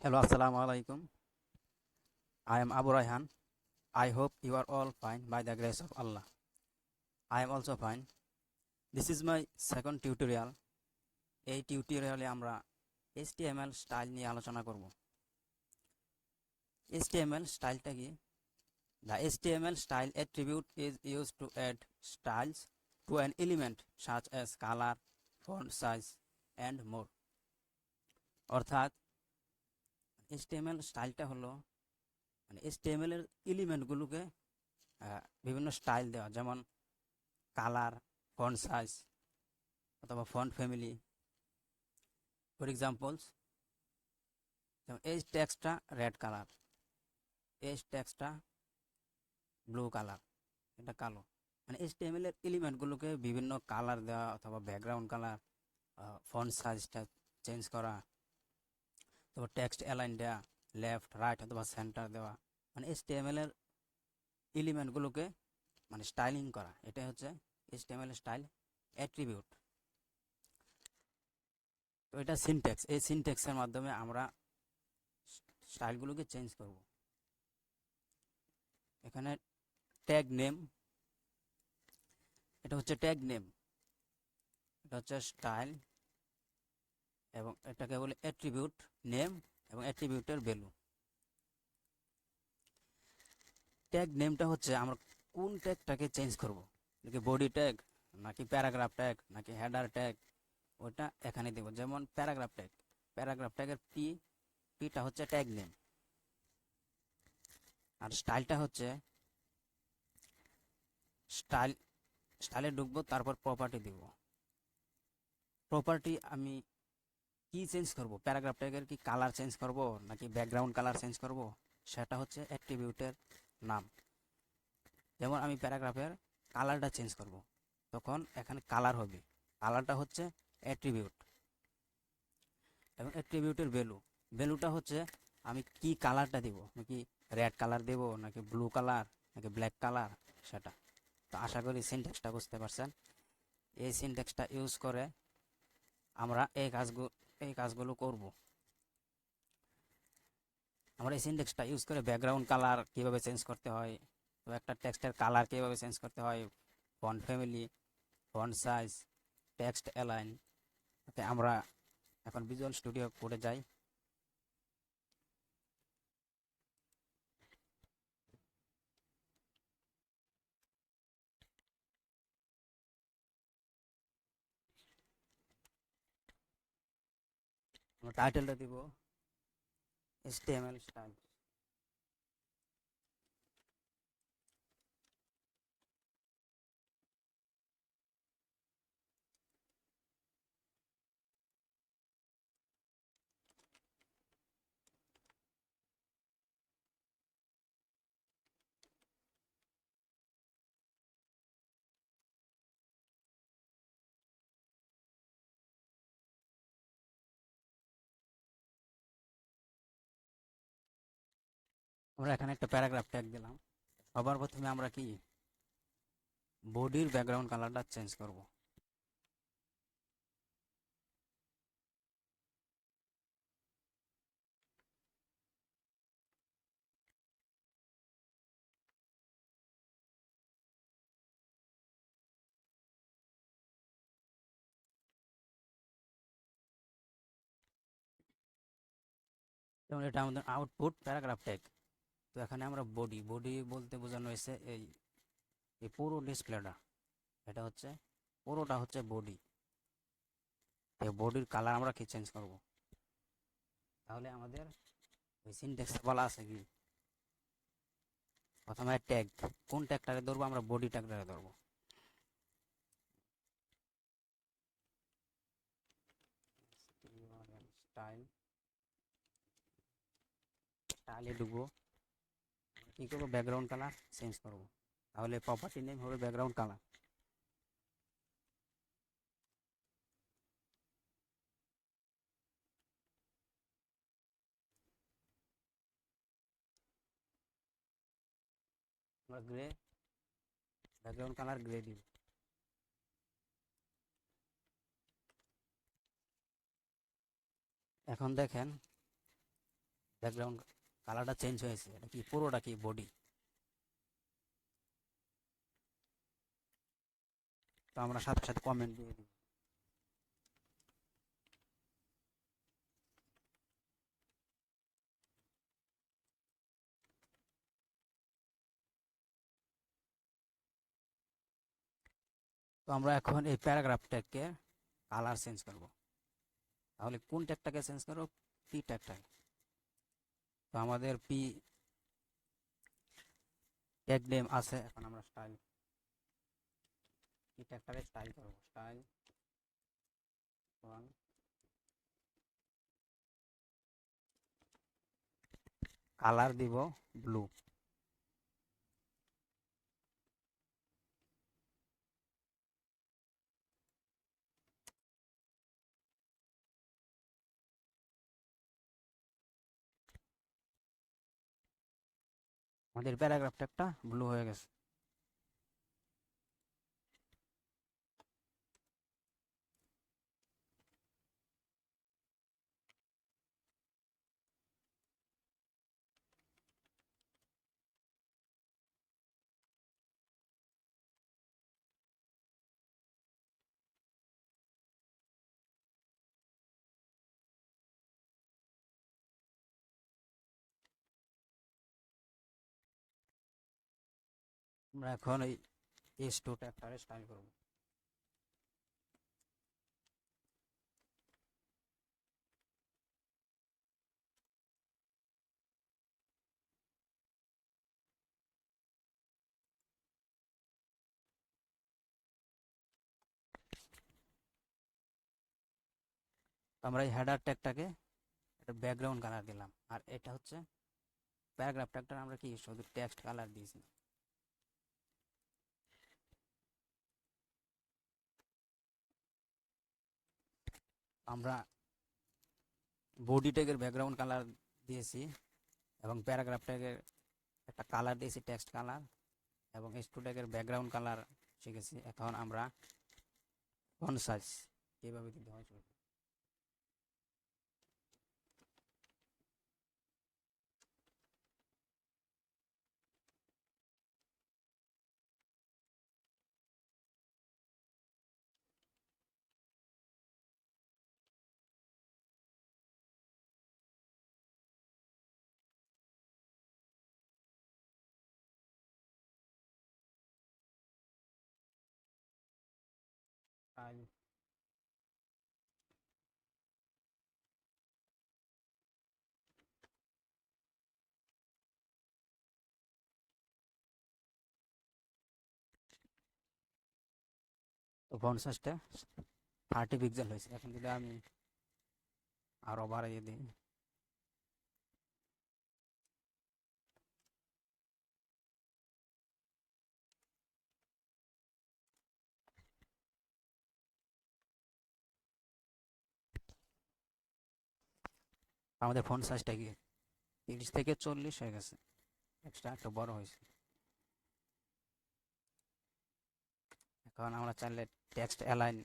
Hello, Assalamu alaikum. I am Abu Raihan. I hope you are all fine by the grace of Allah. I am also fine. This is my second tutorial. এই টিউটোরিয়ালে আমরা HTML style নিয়ে আলোচনা করব। HTML স্টাইলটা কি? The HTML style attribute is used to add styles to an element such as color, font size and more. অর্থাৎ HTML স্টাইলটা হলো HTML এর এলিমেন্টগুলোকে বিভিন্ন স্টাইল দেওয়া, যেমন কালার, ফন্ট সাইজ অথবা ফন্ট ফ্যামিলি। ফর এক্সাম্পলস, যেমন এই টেক্সটটা রেড কালার, এই টেক্সটটা ব্লু কালার, এটা কালো। HTML এর এলিমেন্টগুলোকে বিভিন্ন কালার দেওয়া অথবা ব্যাকগ্রাউন্ড কালার, ফন্ট সাইজটা চেঞ্জ করা, তারপর টেক্সট অ্যালাইন দেওয়া, লেফট রাইট অথবা সেন্টার দেওয়া, HTML এর এলিমেন্টগুলোকে স্টাইলিং করা, এটাই হচ্ছে HTML স্টাইল অ্যাট্রিবিউট। তো এটা সিনট্যাক্স, এই সিনট্যাক্সের মাধ্যমে আমরা স্টাইলগুলোকে চেঞ্জ করব। এখানে ট্যাগ নেম, এটা হচ্ছে ট্যাগ নেম, এটা হচ্ছে স্টাইল, এবং এটাকে বলে অ্যাট্রিবিউট নেম এবং অ্যাট্রিবিউটের ভ্যালু। ট্যাগ নেমটা হচ্ছে আমরা কোন ট্যাগটাকে চেঞ্জ করব, নাকি বডি ট্যাগ, নাকি প্যারাগ্রাফ ট্যাগ, নাকি হেডার ট্যাগ, ওটা এখানে দেব। যেমন প্যারাগ্রাফ ট্যাগ, প্যারাগ্রাফ ট্যাগের পিটা হচ্ছে ট্যাগ নেম, আর স্টাইলটা হচ্ছে স্টাইলে ঢুকবো, তারপর প্রপার্টি দিব। প্রপার্টি আমি কি চেঞ্জ করব, প্যারাগ্রাফ ট্যাগের কি কালার চেঞ্জ করব নাকি ব্যাকগ্রাউন্ড কালার চেঞ্জ করব, সেটা হচ্ছে অ্যাট্রিবিউটের নাম। যেমন আমি প্যারাগ্রাফের কালারটা চেঞ্জ করব, তখন এখানে কালার হবে, কালারটা হচ্ছে অ্যাট্রিবিউট। এবং অ্যাট্রিবিউটের ভ্যালুটা হচ্ছে আমি কি কালারটা দিব, নাকি রেড কালার দেব নাকি ব্লু কালার নাকি ব্ল্যাক কালার, সেটা। তো আশা করি সিনট্যাক্সটা বুঝতে পারছেন। এই সিনট্যাক্সটা ইউজ করে আমরা এই কাজগুলো করব। আমরা এই সিনট্যাক্সটা ইউজ করে ব্যাকগ্রাউন্ড কালার কীভাবে চেঞ্জ করতে হয়, তো একটা টেক্সটের কালার কীভাবে চেঞ্জ করতে হয়, font family, font size, text align. Okay, আমরা এখন ভিজুয়াল স্টুডিও কোডে যাই। আমরা টাইটেলটা দিব HTML স্টাইল। আমরা এখানে একটা প্যারাগ্রাফ ট্যাগ দিলাম। সবার প্রথমে আমরা কি বডির ব্যাকগ্রাউন্ড কালারটা চেঞ্জ করব। যেমন এটা আমাদের আউটপুট প্যারাগ্রাফ ট্যাগ। তো এখানে আমরা বডি বডি বলতে বোঝানো হয়েছে এই এই পুরো ডিসপ্লেটা, এটা হচ্ছে পুরোটা হচ্ছে বডি। এই বডির কালার আমরা কি চেঞ্জ করব, তাহলে আমাদের ওই সিনট্যাক্স বলা আছে কি, প্রথমে ট্যাগ, কোন ট্যাগটাকে ধরবো, আমরা বডি ট্যাগটাকে ধরবো। স্টাইল, স্টাইলে ঢুকবো, কি করবো, ব্যাকগ্রাউন্ড কালার চেঞ্জ করবো, তাহলে প্রপার্টি নেম হবে ব্যাকগ্রাউন্ড কালার। আমরা গ্রে, ব্যাকগ্রাউন্ড কালার গ্রে দিব। এখন দেখেন ব্যাকগ্রাউন্ড কালারটা চেঞ্জ হয়েছে, এটা কি পুরোটা কি বডি? তো আমরা সাথে সাথে কমেন্ট দিয়ে দিই। তো আমরা এখন এই প্যারাগ্রাফটাকে কালার চেঞ্জ করব। তাহলে কোন ট্যাগটাকে চেঞ্জ করব? পি ট্যাগটাকে। তো আমাদের পি ট্যাগ নেম আছে, এখন আমরা স্টাইল পি ট্যাগটাকে স্টাইল করব। স্টাইল ওয়ান, কালার দিব ব্লু। আমাদের প্যারাগ্রাফ ট্যাগটা ব্লু হয়ে গেছে। আমরা এখন এই S2 ট্যাগটাকে স্টাইল করব। আমরা এই হেডার ট্যাগটাকে একটা ব্যাকগ্রাউন্ড কালার দিলাম, আর এটা হচ্ছে প্যারাগ্রাফ ট্যাগটা আমরা কি শুধু টেক্সট কালার দিয়েছি। আমরা বডি ট্যাগের ব্যাকগ্রাউন্ড কালার দিয়েছি এবং প্যারাগ্রাফ ট্যাগের একটা কালার দিয়েছি টেক্সট কালার, এবং S2 ট্যাগের ব্যাকগ্রাউন্ড কালার শিখেছি। এখন আমরা ফন্ট সাইজ কীভাবে দিতে হয় সেটা। স্টাইল তো ফন্ট সাইজটা 30 পিক্সেল হয়েছে। এখন যদি আমি আরও বাড়িয়ে দিই, আমাদের ফন্ট সাইজটা কি 30 থেকে 40 হয়ে গেছে, এক্সট্রা একটু বড় হয়েছে। এখন আমরা চাইলে টেক্সট অ্যালাইন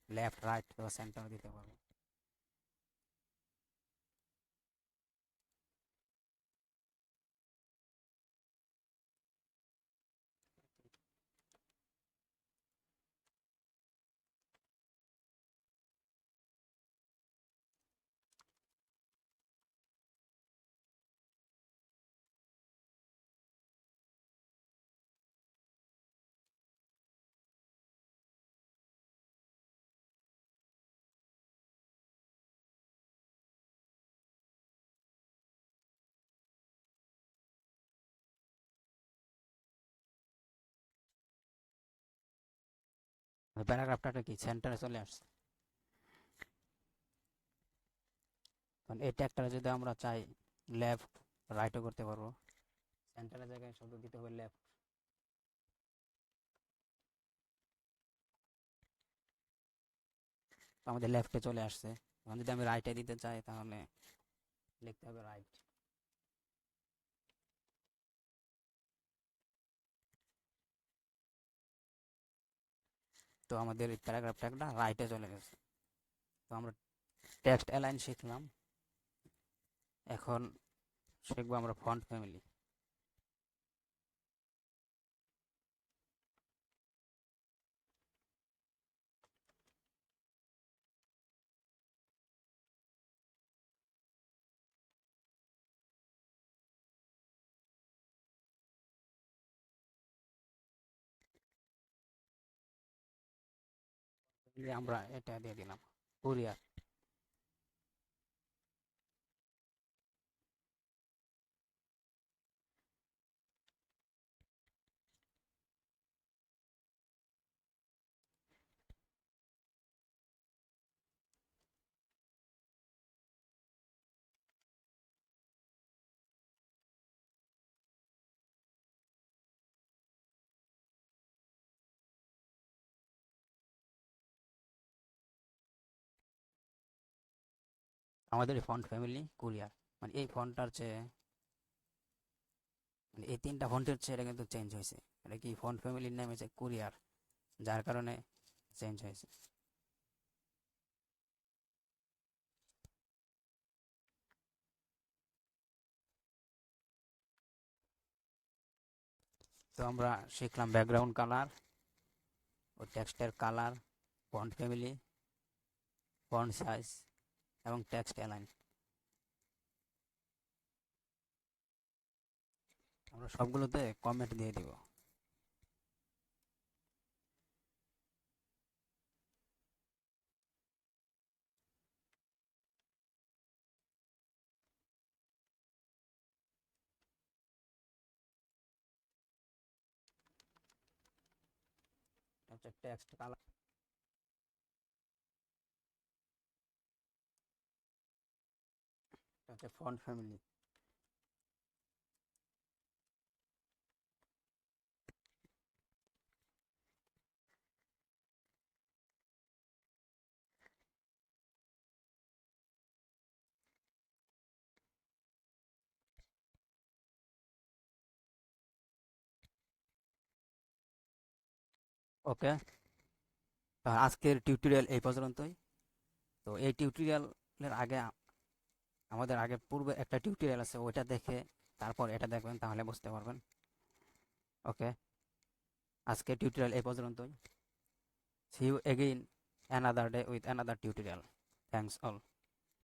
লেফট রাইট বা সেন্টার দিতে পারবো। প্যারাগ্রাফটা কি সেন্টারে চলে আসছে। কারণ এই ট্যাগটা যদি আমরা চাই লেফট রাইটও করতে পারবো, সেন্টারের জায়গায় শুধু দিতে হবে লেফট। আমাদের লেফটে চলে আসছে। এখন যদি আমি রাইটে দিতে চাই তাহলে লিখতে হবে রাইট। তো আমাদের এই প্যারাগ্রাফ ট্যাগটা রাইটে চলে গেছে। তো আমরা টেক্সট অ্যালাইন শিখলাম। এখন শিখবো আমরা ফন্ট ফ্যামিলি। আমরা এটা দিয়ে দিলাম কুরিয়ার। আমাদের ফন্ট ফ্যামিলি কুরিয়ার, মানে এই ফন্টটার চেয়ে, মানে এই 3টা ফন্টের চেয়ে এটা কিন্তু চেঞ্জ হয়েছে। এটা কি ফন্ট ফ্যামিলির নাম হচ্ছে কুরিয়ার, যার কারণে চেঞ্জ হয়েছে। তো আমরা শিখলাম ব্যাকগ্রাউন্ড কালার ও টেক্সটের colour, font family, font size এবং টেক্সট অ্যালাইন। আমরা সবগুলোতে কমেন্ট দিয়ে দিব। Text colour, font family. Okay, আজকের টিউটোরিয়াল এই পর্যন্তই। তো এই টিউটোরিয়ালের আগে আমাদের আগে পূর্বে একটা টিউটোরিয়াল আছে, ওইটা দেখে তারপর এটা দেখবেন, তাহলে বুঝতে পারবেন। ওকে, আজকের টিউটোরিয়াল এই পর্যন্তই। See you again another day with another tutorial. Thanks all.